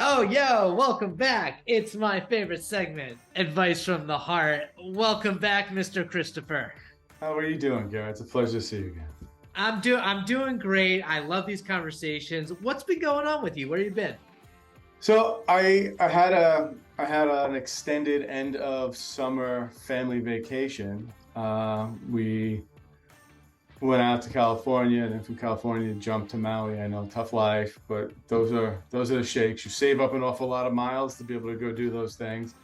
Oh, yo, welcome back. It's my favorite segment, Advice from the Heart. Welcome back, Mr. Christopher. How are you doing, Garrett? It's a pleasure to see you again. I'm doing great. I love these conversations. What's been going on with you? Where you been? So I had an extended end of summer family vacation. We went out to California, and then from California jumped to Maui. I know, tough life, but those are the shakes. You save up an awful lot of miles to be able to go do those things.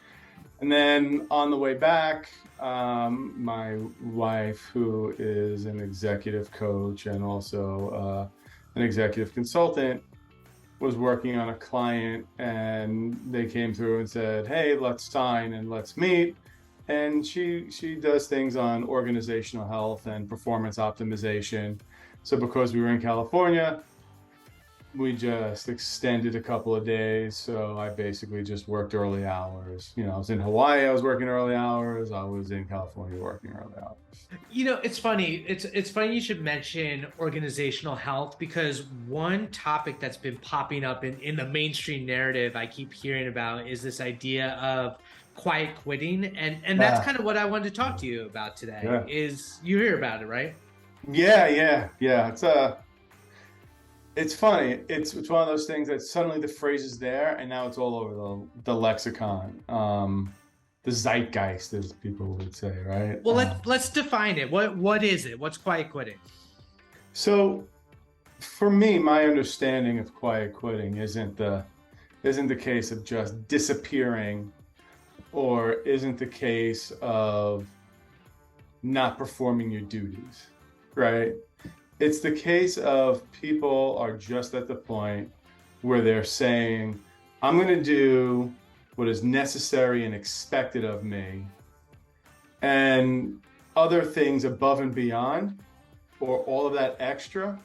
And then on the way back, my wife, who is an executive coach and also an executive consultant, was working on a client, and they came through and said, "Hey, let's sign and let's meet." And she does things on organizational health and performance optimization. So because we were in California, we just extended a couple of days. So I basically just worked early hours. I was in Hawaii, I was working early hours. I was in California working early hours. It's funny. It's funny you should mention organizational health because one topic that's been popping up in the mainstream narrative I keep hearing about is this idea of quiet quitting. And that's Ah, kind of what I wanted to talk to you about today. yeah. Is you hear about it, right? Yeah. It's funny. It's one of those things that suddenly the phrase is there, and now it's all over the lexicon, the zeitgeist, as people would say, right? Well, let's define it. What is it? What's quiet quitting? So, for me, my understanding of quiet quitting isn't the case of just disappearing, or isn't the case of not performing your duties, right? It's the case of people are just at the point where they're saying, I'm going to do what is necessary and expected of me, and other things above and beyond, or all of that extra,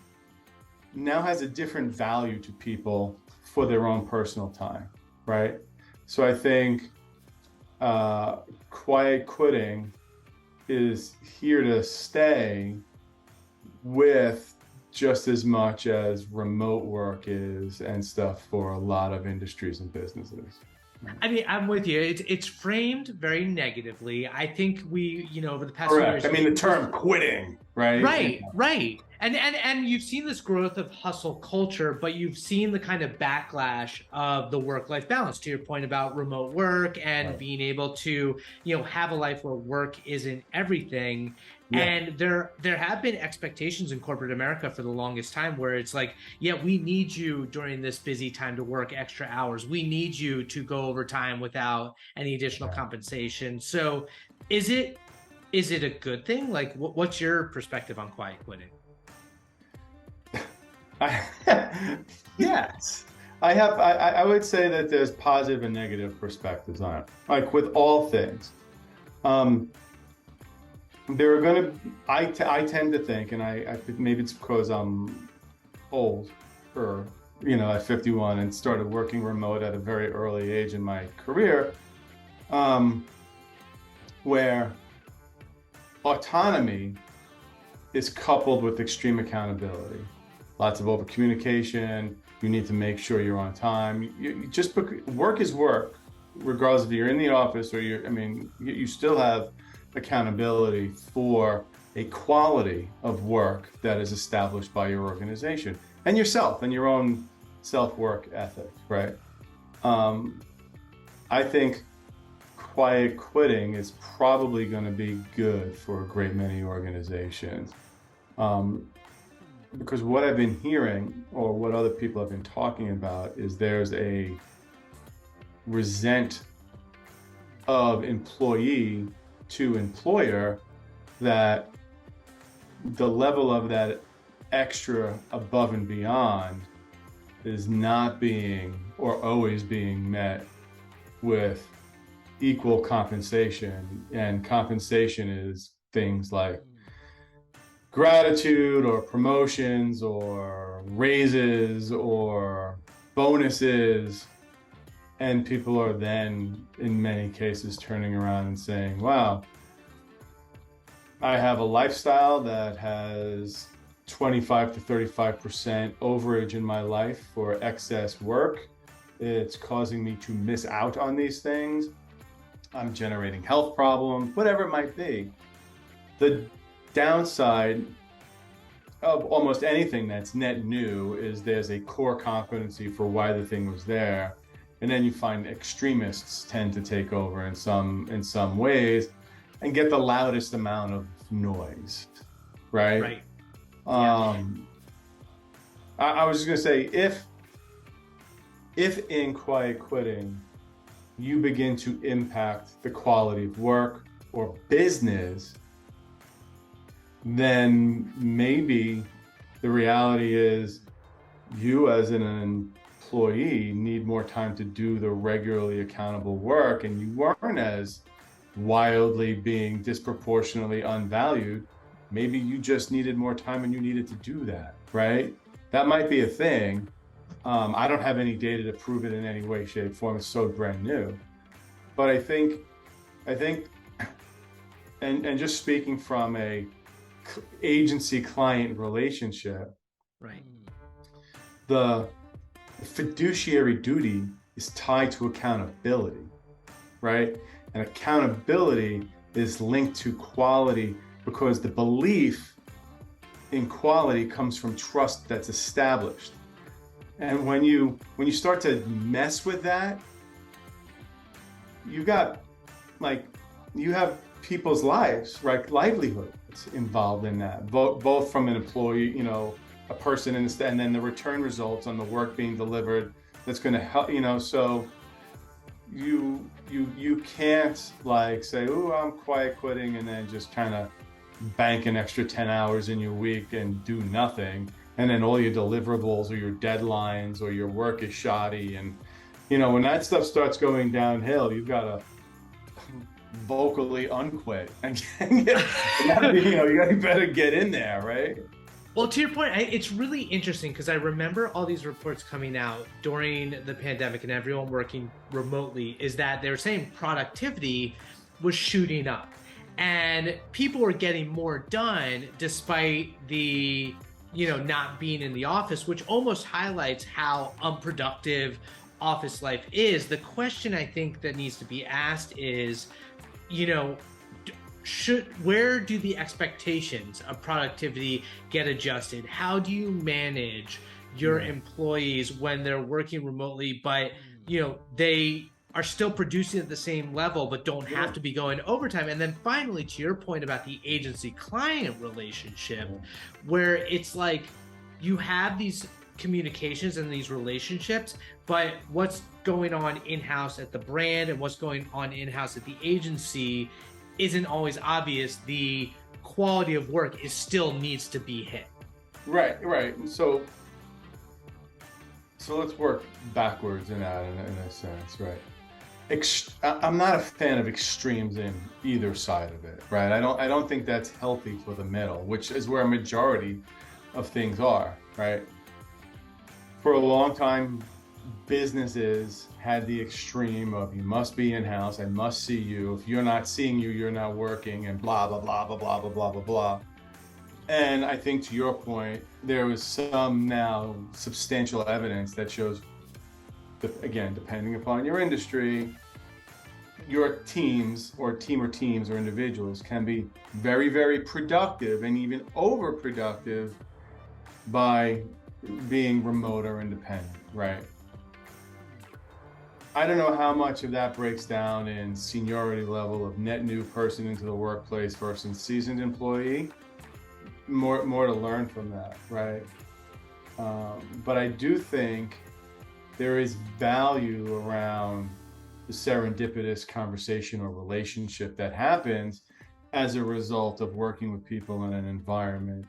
now has a different value to people for their own personal time, right? So I think quiet quitting is here to stay with just as much as remote work is and stuff for a lot of industries and businesses. I mean, I'm with you. It's framed very negatively. I think over the past few Correct. years, I mean, the term quitting, right? right. And you've seen this growth of hustle culture, but you've seen the kind of backlash of the work-life balance, to your point about remote work and Right. being able to, have a life where work isn't everything. Yeah. And there have been expectations in corporate America for the longest time where it's like, yeah, we need you during this busy time to work extra hours. We need you to go overtime without any additional Yeah. compensation. So is it a good thing? Like, what's your perspective on quiet quitting? Yes. I would say that there's positive and negative perspectives on it. Like with all things. Um, there are going to, I tend to think, and maybe it's because I'm old, or, at 51 and started working remote at a very early age in my career, um, where autonomy is coupled with extreme accountability. Lots of over communication. You need to make sure you're on time. Work is work, regardless if you're in the office or you still have accountability for a quality of work that is established by your organization and yourself and your own self-work ethic, right? I think quiet quitting is probably going to be good for a great many organizations. Because what I've been hearing, or what other people have been talking about, is there's a resent of employee to employer that the level of that extra above and beyond is not being or always being met with equal compensation. And compensation is things like gratitude or promotions or raises or bonuses. And people are then, in many cases, turning around and saying, wow, I have a lifestyle that has 25 to 35% overage in my life for excess work. It's causing me to miss out on these things. I'm generating health problems, whatever it might be. The downside of almost anything that's net new is there's a core competency for why the thing was there. And then you find extremists tend to take over in some ways and get the loudest amount of noise, right? Right. I was just gonna say, if in quiet quitting you begin to impact the quality of work or business, then maybe the reality is you as an employee need more time to do the regularly accountable work, and you weren't as wildly being disproportionately unvalued. Maybe you just needed more time and you needed to do that, right? That might be a thing. I don't have any data to prove it in any way, shape, form. It's so brand new. But I think, and just speaking from a agency-client relationship, Right. the fiduciary duty is tied to accountability, right? And accountability is linked to quality because the belief in quality comes from trust that's established. And when you start to mess with that, you have people's lives, right? Livelihoods involved in that, both from an employee, a person, and then the return results on the work being delivered. That's going to help, so you can't like say, oh, I'm quiet quitting, and then just kind of bank an extra 10 hours in your week and do nothing. And then all your deliverables or your deadlines or your work is shoddy. And, when that stuff starts going downhill, you've got to vocally unquit. And you better get in there, right? Well, to your point, it's really interesting because I remember all these reports coming out during the pandemic and everyone working remotely, is that they were saying productivity was shooting up and people were getting more done despite the not being in the office, which almost highlights how unproductive office life is. The question I think that needs to be asked is, where do the expectations of productivity get adjusted? How do you manage your employees when they're working remotely, but they are still producing at the same level but don't have to be going overtime? And then finally, to your point about the agency client relationship, where it's like you have these communications and these relationships, but what's going on in-house at the brand and what's going on in-house at the agency isn't always obvious. The quality of work still needs to be hit. Right. So let's work backwards in that in a sense, right? I'm not a fan of extremes in either side of it, right? I don't think that's healthy for the middle, which is where a majority of things are, right? For a long time, businesses had the extreme of you must be in-house, I must see you. If you're not seeing you, you're not working, and blah, blah, blah, blah, blah, blah, blah, blah, blah. And I think to your point, there was some now substantial evidence that shows, again, depending upon your industry, your teams or teams or individuals can be very, very productive and even overproductive by being remote or independent, right? I don't know how much of that breaks down in seniority level of net new person into the workplace versus seasoned employee. More to learn from that, right? But I do think there is value around the serendipitous conversation or relationship that happens as a result of working with people in an environment.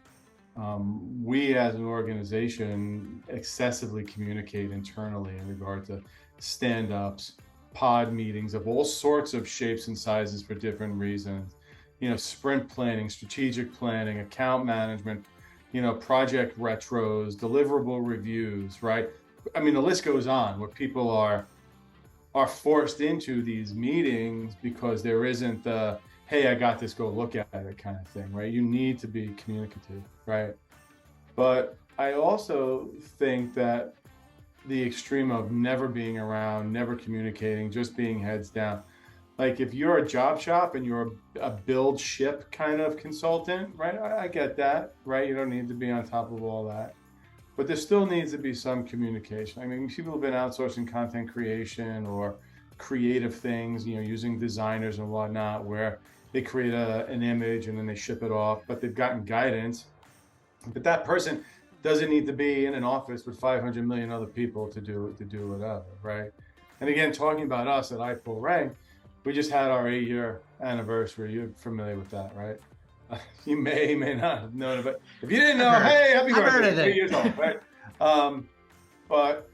We as an organization excessively communicate internally in regard to stand-ups, pod meetings of all sorts of shapes and sizes for different reasons. Sprint planning, strategic planning, account management, project retros, deliverable reviews, right? I mean, the list goes on, where people are forced into these meetings because there isn't the, hey, I got this, go look at it kind of thing, right? You need to be communicative, right? But I also think that the extreme of never being around, never communicating, just being heads down. Like if you're a job shop and you're a build ship kind of consultant, right? I get that, right? You don't need to be on top of all that. But there still needs to be some communication. I mean, people have been outsourcing content creation or creative things, using designers and whatnot, where they create an image and then they ship it off, but they've gotten guidance. But that person doesn't need to be in an office with 500 million other people to do whatever, right? And again, talking about us at iPullRank, we just had our 8-year anniversary. You're familiar with that, right? You may not have known it, but if you didn't know, hey, happy birthday! 8 years old, right? But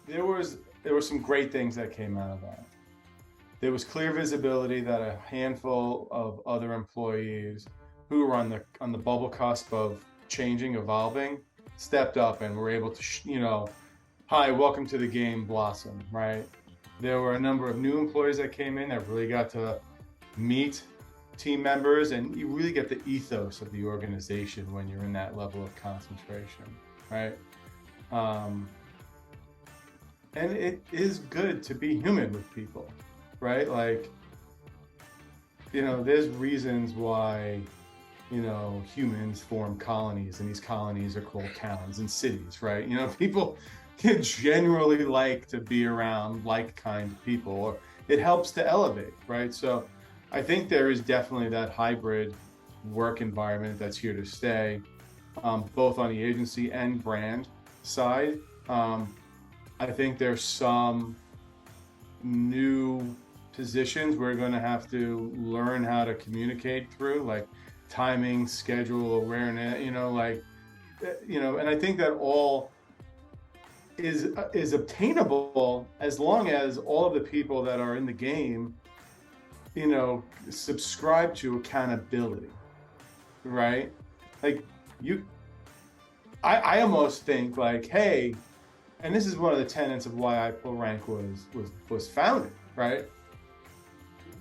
there were some great things that came out of that. There was clear visibility that a handful of other employees who were on the bubble cusp of changing, evolving, stepped up and were able to, hi, welcome to the game, blossom, right? There were a number of new employees that came in that really got to meet team members, and you really get the ethos of the organization when you're in that level of concentration, right? And it is good to be human with people, right? Like, there's reasons why, humans form colonies, and these colonies are called towns and cities, right? People generally like to be around like-kind people, or it helps to elevate, right? So I think there is definitely that hybrid work environment that's here to stay, both on the agency and brand side. I think there's some new positions we're going to have to learn how to communicate through, like timing, schedule, awareness, and I think that all is obtainable as long as all of the people that are in the game, subscribe to accountability, right? Like I almost think like, hey, and this is one of the tenets of why iPullRank was founded, right?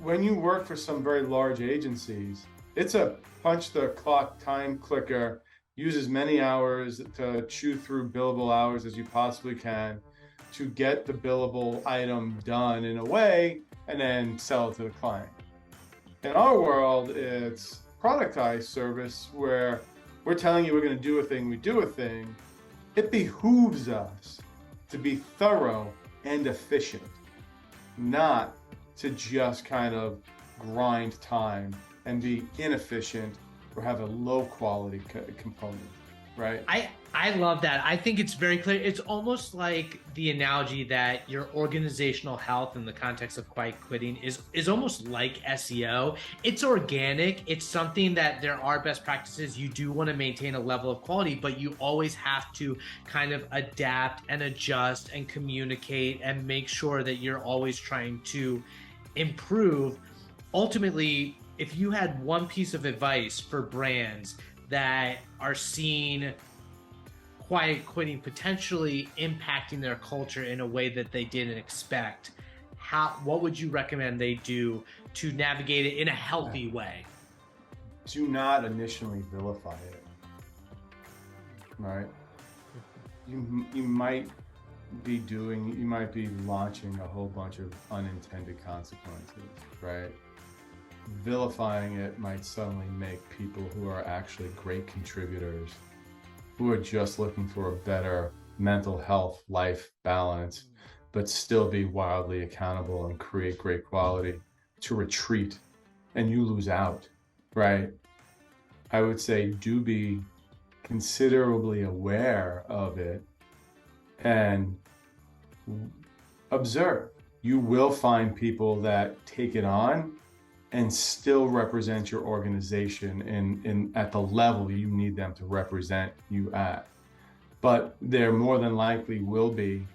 When you work for some very large agencies, it's a punch the clock time clicker, use as many hours to chew through billable hours as you possibly can to get the billable item done in a way and then sell it to the client. In our world, it's productized service where we're telling you we're going to do a thing, we do a thing. It behooves us to be thorough and efficient, not to just kind of grind time and be inefficient or have a low quality component, right? I love that. I think it's very clear. It's almost like the analogy that your organizational health in the context of quiet quitting is almost like SEO. It's organic. It's something that there are best practices. You do want to maintain a level of quality, but you always have to kind of adapt and adjust and communicate and make sure that you're always trying to improve. Ultimately, if you had one piece of advice for brands that are seeing quiet quitting potentially impacting their culture in a way that they didn't expect, what would you recommend they do to navigate it in a healthy way? Do not initially vilify it, right? You might be launching a whole bunch of unintended consequences, right? Vilifying it might suddenly make people who are actually great contributors, who are just looking for a better mental health, life balance, but still be wildly accountable and create great quality, to retreat, and you lose out, right? I would say do be considerably aware of it and observe. You will find people that take it on and still represent your organization in at the level you need them to represent you at. But there more than likely will be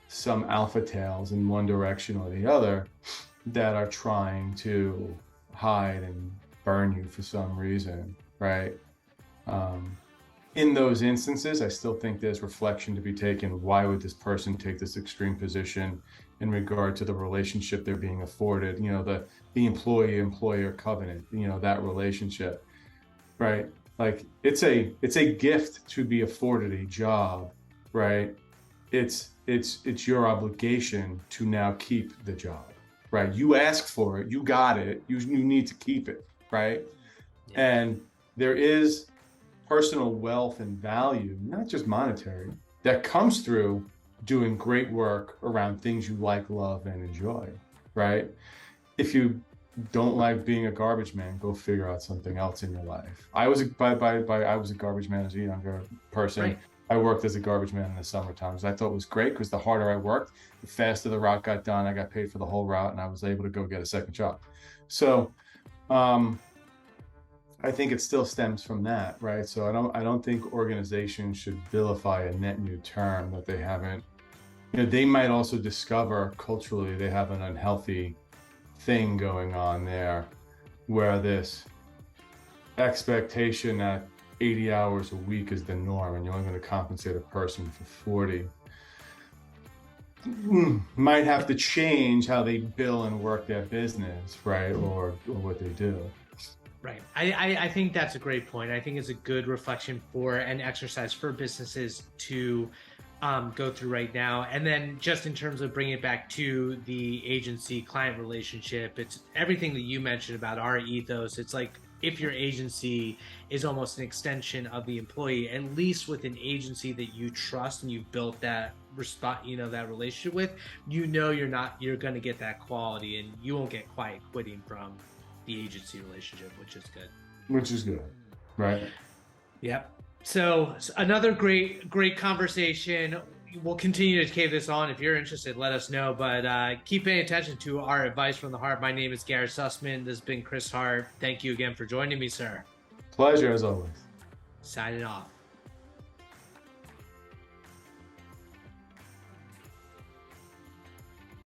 some alpha tails in one direction or the other that are trying to hide and burn you for some reason, right? In those instances, I still think there's reflection to be taken. Why would this person take this extreme position in regard to the relationship they're being afforded? The employee-employer covenant, that relationship, right? Like it's a gift to be afforded a job right? It's your obligation to now keep the job, right? You asked for it, you got it, you need to keep it, right? Yeah. And there is personal wealth and value, not just monetary, that comes through doing great work around things you like, love, and enjoy, right? If you don't like being a garbage man, go figure out something else in your life. I was I was a garbage man as a younger person. Right. I worked as a garbage man in the summer times. I thought it was great because the harder I worked, the faster the route got done. I got paid for the whole route, and I was able to go get a second job. So, I think it still stems from that, right? So I don't think organizations should vilify a net new term that they haven't. You know, they might also discover culturally they have an unhealthy thing going on there, where this expectation that 80 hours a week is the norm and you're only going to compensate a person for 40 might have to change how they bill and work their business, right? Or what they do. Right. I think that's a great point. I think it's a good reflection for an exercise for businesses to go through right now. And then just in terms of bringing it back to the agency client relationship, it's everything that you mentioned about our ethos. It's like if your agency is almost an extension of the employee, at least with an agency that you trust and you've built that that relationship with, you're going to get that quality and you won't get quiet quitting from the agency relationship, which is good. Which is good, right? Yep. So another great conversation. We'll continue to carry this on. If you're interested, let us know. But keep paying attention to our Advice from the Heart. My name is Garrett Sussman. This has been Chris Hart. Thank you again for joining me, sir. Pleasure as always. Signing off.